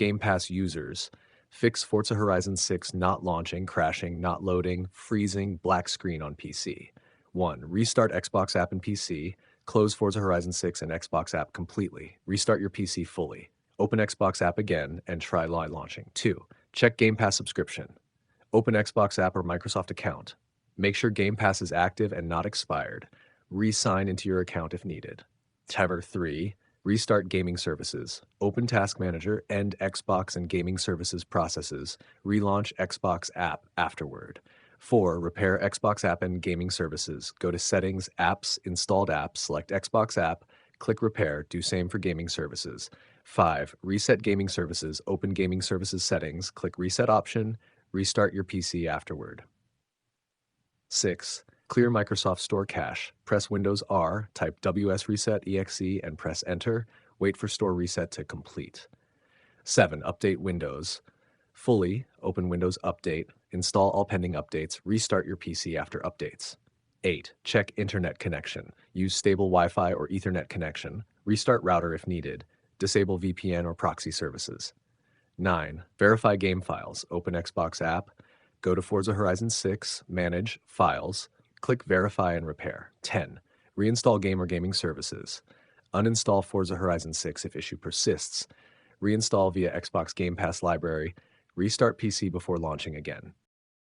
Game Pass users. Fix Forza Horizon 6 not launching, crashing, not loading, freezing, black screen on PC. 1. Restart Xbox app and PC. Close Forza Horizon 6 and Xbox app completely. Restart your PC fully. Open Xbox app again and try live launching. 2. Check Game Pass subscription. Open Xbox app or Microsoft account. Make sure Game Pass is active and not expired. Re-sign into your account if needed. Timer 3. Restart gaming services. Open Task Manager, end Xbox and gaming services processes. Relaunch Xbox app afterward. 4. Repair Xbox app and gaming services. Go to Settings, Apps, Installed Apps, select Xbox app, click Repair, do same for gaming services. 5. Reset gaming services. Open gaming services settings, click Reset option, restart your PC afterward. 6. Clear Microsoft Store cache. Press Windows R, type WS Reset EXE and press Enter. Wait for Store Reset to complete. 7. Update Windows. Fully open Windows Update, install all pending updates, restart your PC after updates. 8. Check internet connection. Use stable Wi-Fi or Ethernet connection. Restart router if needed. Disable VPN or proxy services. 9. Verify game files. Open Xbox app. Go to Forza Horizon 6, Manage, Files. Click Verify and Repair. 10. Reinstall game or gaming services. Uninstall Forza Horizon 6 if issue persists. Reinstall via Xbox Game Pass library. Restart PC before launching again.